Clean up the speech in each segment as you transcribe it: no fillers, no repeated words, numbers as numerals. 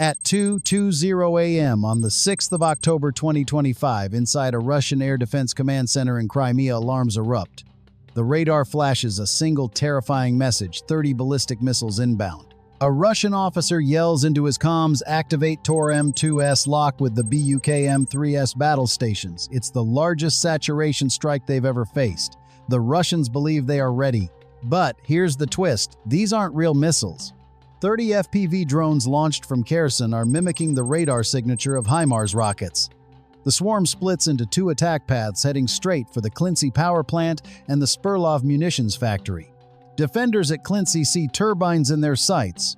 At 2:20 a.m. on the 6th of October 2025, inside a Russian Air Defense Command Center in Crimea, alarms erupt. The radar flashes a single terrifying message: 30 ballistic missiles inbound. A Russian officer yells into his comms, "Activate Tor M2S lock with the BUK M3S battle stations." It's the largest saturation strike they've ever faced. The Russians believe they are ready. But here's the twist: these aren't real missiles. 30 FPV drones launched from Kherson are mimicking the radar signature of HIMARS rockets. The swarm splits into two attack paths heading straight for the Clincy power plant and the Spurlov munitions factory. Defenders at Clincy see turbines in their sights.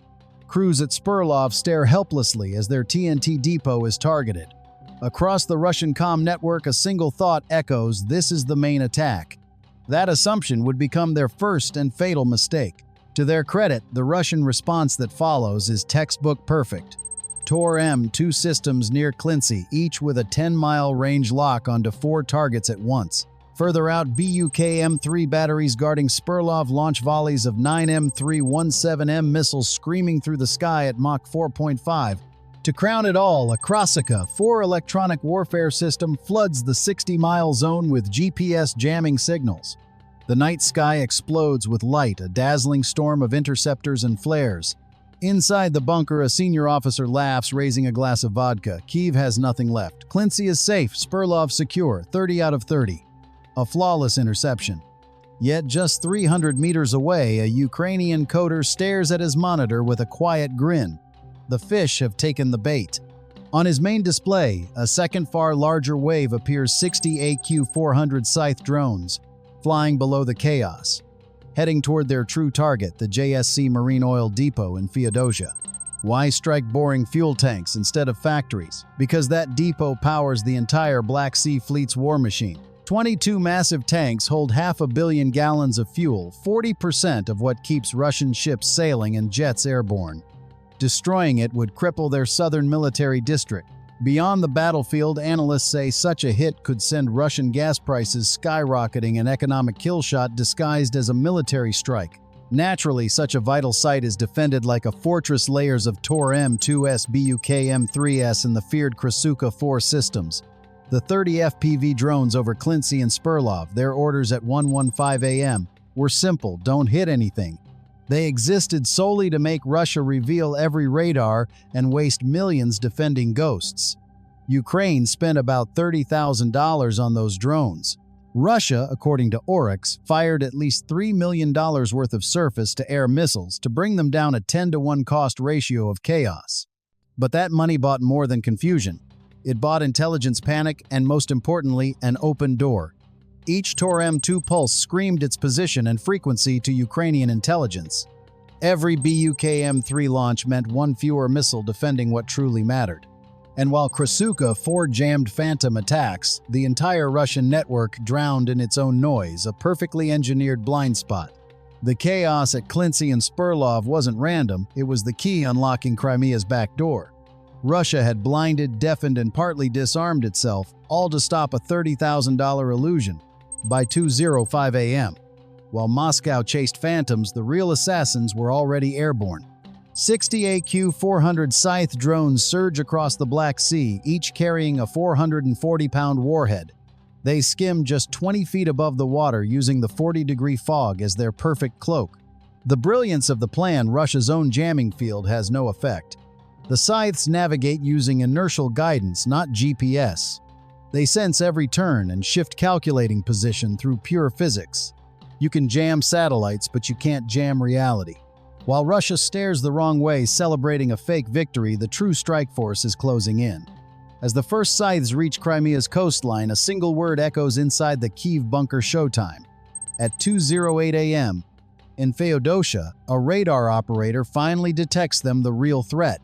Crews at Spurlov stare helplessly as their TNT depot is targeted. Across the Russian comm network, a single thought echoes: this is the main attack. That assumption would become their first and fatal mistake. To their credit, the Russian response that follows is textbook perfect. Tor M2 systems near Clincy, each with a 10-mile range lock onto 4 targets at once. Further out, BUK M3 batteries guarding Spurlov launch volleys of 9 M317M missiles screaming through the sky at Mach 4.5. To crown it all, a Krasika 4 electronic warfare system floods the 60-mile zone with GPS jamming signals. The night sky explodes with light, a dazzling storm of interceptors and flares. Inside the bunker, a senior officer laughs, raising a glass of vodka. Kyiv has nothing left. Clincy is safe, Spurlov secure, 30 out of 30. A flawless interception. Yet just 300 meters away, a Ukrainian coder stares at his monitor with a quiet grin. The fish have taken the bait. On his main display, a second far larger wave appears: 60 AQ-400 Scythe drones, flying below the chaos, heading toward their true target, the JSC Marine Oil Depot in Feodosia. Why strike boring fuel tanks instead of factories? Because that depot powers the entire Black Sea Fleet's war machine. 22 massive tanks hold 500 million gallons of fuel, 40% of what keeps Russian ships sailing and jets airborne. Destroying it would cripple their southern military district. Beyond the battlefield, analysts say such a hit could send Russian gas prices skyrocketing, an economic killshot disguised as a military strike. Naturally, such a vital site is defended like a fortress. Layers of Tor M2S, BUK M3S, and the feared Krasika 4 systems. The 30 FPV drones over Clincy and Spurlov, their orders at 1:15 a.m., were simple: don't hit anything. They existed solely to make Russia reveal every radar and waste millions defending ghosts. Ukraine spent about $30,000 on those drones. Russia, according to Oryx, fired at least $3 million worth of surface-to-air missiles to bring them down a 10-to-1 cost ratio of chaos. But that money bought more than confusion. It bought intelligence panic and, most importantly, an open door. Each Tor M2 pulse screamed its position and frequency to Ukrainian intelligence. Every BUK M3 launch meant one fewer missile defending what truly mattered. And while Krasika 4 jammed phantom attacks, the entire Russian network drowned in its own noise, a perfectly engineered blind spot. The chaos at Clincy and Spurlov wasn't random, it was the key unlocking Crimea's back door. Russia had blinded, deafened, and partly disarmed itself, all to stop a $30,000 illusion. By 2:05 a.m., while Moscow chased phantoms, the real assassins were already airborne. 60 AQ-400 Scythe drones surge across the Black Sea, each carrying a 440-pound warhead. They skim just 20 feet above the water, using the 40-degree fog as their perfect cloak. The brilliance of the plan, Russia's own jamming field, has no effect. The Scythes navigate using inertial guidance, not GPS. They sense every turn and shift calculating position through pure physics. You can jam satellites, but you can't jam reality. While Russia stares the wrong way, celebrating a fake victory, the true strike force is closing in. As the first scythes reach Crimea's coastline, a single word echoes inside the Kyiv bunker: showtime. At 2:08 a.m., in Feodosia, a radar operator finally detects them, the real threat.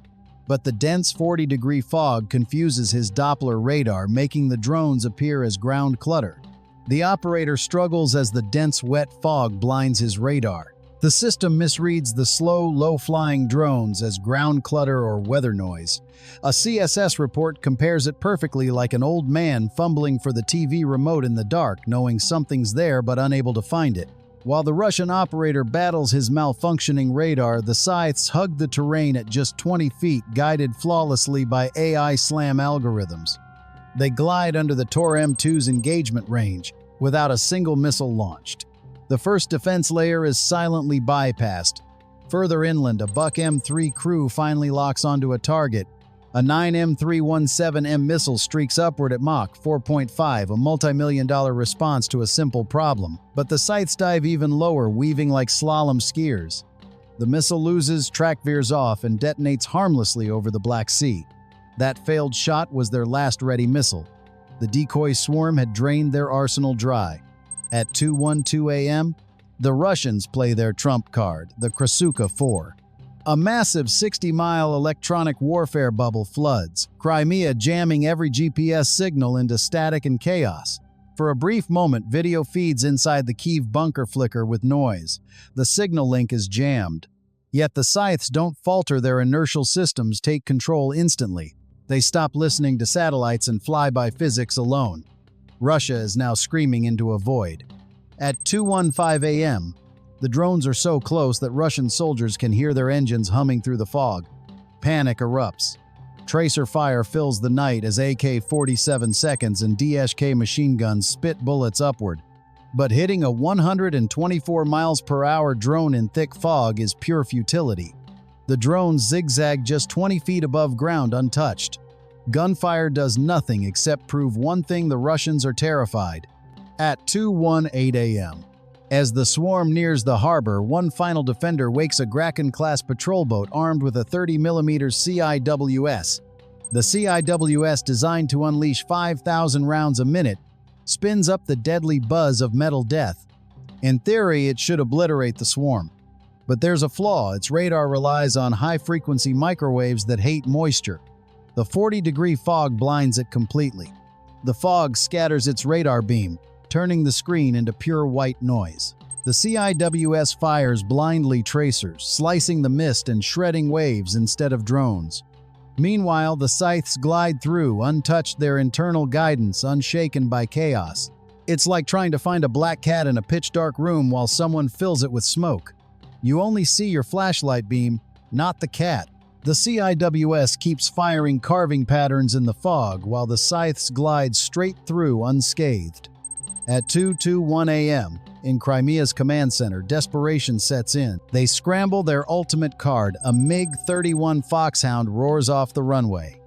But the dense 40-degree fog confuses his Doppler radar, making the drones appear as ground clutter. The operator struggles as the dense, wet fog blinds his radar. The system misreads the slow, low-flying drones as ground clutter or weather noise. A CSS report compares it perfectly, like an old man fumbling for the TV remote in the dark, knowing something's there but unable to find it. While the Russian operator battles his malfunctioning radar, the Scythes hug the terrain at just 20 feet, guided flawlessly by AI SLAM algorithms. They glide under the Tor M2's engagement range, without a single missile launched. The first defense layer is silently bypassed. Further inland, a Buck M3 crew finally locks onto a target. A 9M317M missile streaks upward at Mach 4.5, a multi-million-dollar response to a simple problem. But the Scythes dive even lower, weaving like slalom skiers. The missile loses, track veers off, and detonates harmlessly over the Black Sea. That failed shot was their last ready missile. The decoy swarm had drained their arsenal dry. At 2:12 a.m., the Russians play their trump card, the Krasuka 4. A massive 60-mile electronic warfare bubble floods, Crimea jamming every GPS signal into static and chaos. For a brief moment, video feeds inside the Kyiv bunker flicker with noise. The signal link is jammed. Yet the Scythes don't falter, their inertial systems take control instantly. They stop listening to satellites and fly by physics alone. Russia is now screaming into a void. At 2:15 a.m., the drones are so close that Russian soldiers can hear their engines humming through the fog. Panic erupts. Tracer fire fills the night as AK-47 seconds and DSK machine guns spit bullets upward. But hitting a 124 miles per hour drone in thick fog is pure futility. The drones zigzag just 20 feet above ground untouched. Gunfire does nothing except prove one thing: the Russians are terrified. At 2:18 a.m., as the swarm nears the harbor, one final defender wakes a Kraken-class patrol boat armed with a 30mm CIWS. The CIWS, designed to unleash 5,000 rounds a minute, spins up the deadly buzz of metal death. In theory, it should obliterate the swarm. But there's a flaw: its radar relies on high-frequency microwaves that hate moisture. The 40-degree fog blinds it completely. The fog scatters its radar beam, turning the screen into pure white noise. The CIWS fires blindly tracers, slicing the mist and shredding waves instead of drones. Meanwhile, the Scythes glide through, untouched, their internal guidance unshaken by chaos. It's like trying to find a black cat in a pitch-dark room while someone fills it with smoke. You only see your flashlight beam, not the cat. The CIWS keeps firing carving patterns in the fog while the Scythes glide straight through unscathed. At 2:21 a.m., in Crimea's command center, desperation sets in. They scramble their ultimate card. A MiG-31 Foxhound roars off the runway.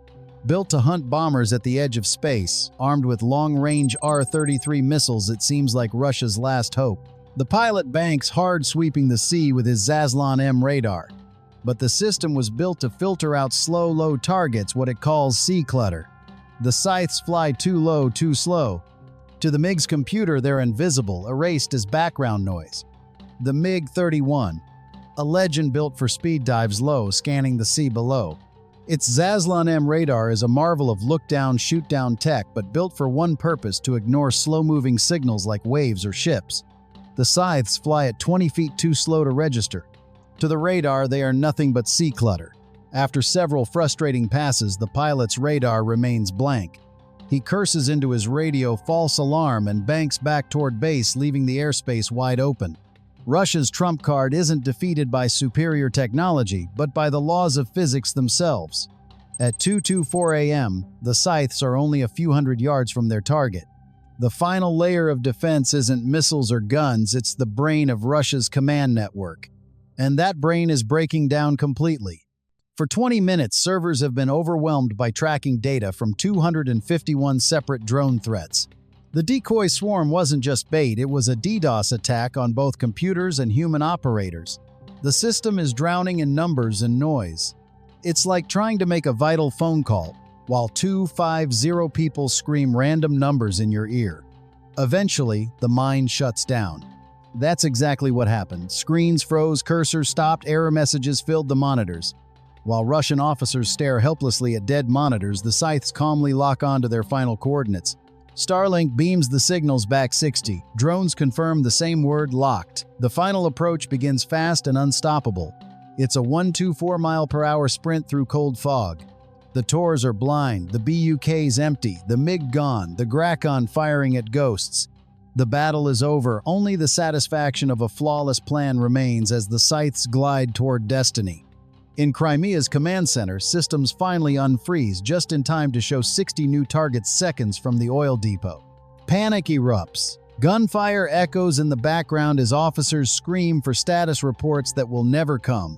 Built to hunt bombers at the edge of space, armed with long-range R-33 missiles, it seems like Russia's last hope. The pilot banks hard, sweeping the sea with his Zaslon M radar. But the system was built to filter out slow, low targets, what it calls sea clutter. The Scythes fly too low, too slow. To the MiG's computer, they're invisible, erased as background noise. The MiG-31, a legend built for speed dives low, scanning the sea below. Its Zaslon M radar is a marvel of look-down, shoot-down tech, but built for one purpose: to ignore slow-moving signals like waves or ships. The Scythes fly at 20 feet too slow to register. To the radar, they are nothing but sea clutter. After several frustrating passes, the pilot's radar remains blank. He curses into his radio false alarm and banks back toward base, leaving the airspace wide open. Russia's trump card isn't defeated by superior technology, but by the laws of physics themselves. At 2:24 a.m., the Scythes are only a few hundred yards from their target. The final layer of defense isn't missiles or guns, it's the brain of Russia's command network. And that brain is breaking down completely. For 20 minutes, servers have been overwhelmed by tracking data from 251 separate drone threats. The decoy swarm wasn't just bait, it was a DDoS attack on both computers and human operators. The system is drowning in numbers and noise. It's like trying to make a vital phone call, while 250 people scream random numbers in your ear. Eventually, the mind shuts down. That's exactly what happened. Screens froze, cursors stopped, error messages filled the monitors. While Russian officers stare helplessly at dead monitors, the Scythes calmly lock on to their final coordinates. Starlink beams the signals back 60. Drones confirm the same word: locked. The final approach begins fast and unstoppable. It's a 124 mile/hour sprint through cold fog. The Tors are blind, the BUK's empty, the MiG gone, the Kraken firing at ghosts. The battle is over, only the satisfaction of a flawless plan remains as the scythes glide toward destiny. In Crimea's command center, systems finally unfreeze just in time to show 60 new targets seconds from the oil depot. Panic erupts. Gunfire echoes in the background as officers scream for status reports that will never come.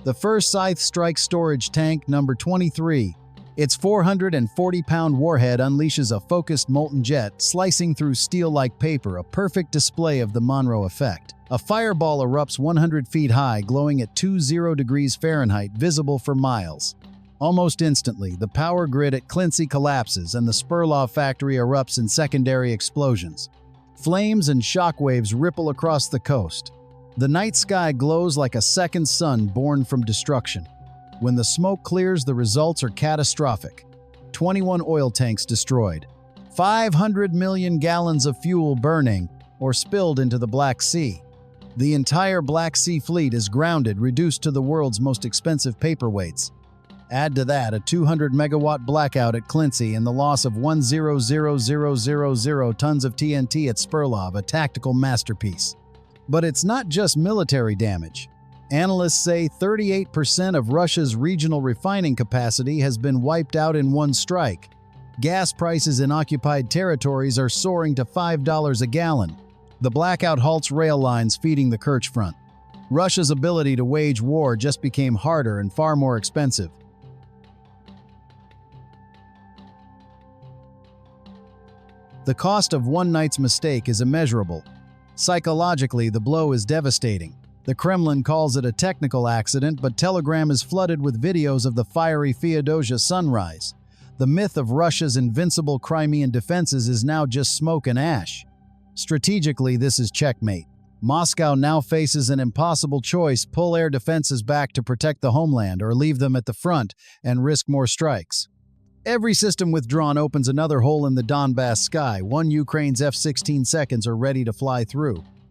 The first scythe strikes storage tank number 23. Its 440-pound warhead unleashes a focused molten jet, slicing through steel like paper, a perfect display of the Monroe effect. A fireball erupts 100 feet high, glowing at 20 degrees Fahrenheit, visible for miles. Almost instantly, the power grid at Clincy collapses and the Spurlaw factory erupts in secondary explosions. Flames and shockwaves ripple across the coast. The night sky glows like a second sun born from destruction. When the smoke clears, the results are catastrophic. 21 oil tanks destroyed. 500 million gallons of fuel burning or spilled into the Black Sea. The entire Black Sea fleet is grounded, reduced to the world's most expensive paperweights. Add to that a 200-megawatt blackout at Clincy and the loss of 100,000 tons of TNT at Spurlaw, a tactical masterpiece. But it's not just military damage. Analysts say 38% of Russia's regional refining capacity has been wiped out in one strike. Gas prices in occupied territories are soaring to $5 a gallon. The blackout halts rail lines feeding the Kerch front. Russia's ability to wage war just became harder and far more expensive. The cost of one night's mistake is immeasurable. Psychologically, the blow is devastating. The Kremlin calls it a technical accident, but Telegram is flooded with videos of the fiery Feodosia sunrise. The myth of Russia's invincible Crimean defenses is now just smoke and ash. Strategically, this is checkmate. Moscow now faces an impossible choice: pull air defenses back to protect the homeland or leave them at the front and risk more strikes. Every system withdrawn opens another hole in the Donbass sky. One Ukraine's F-16 seconds are ready to fly through.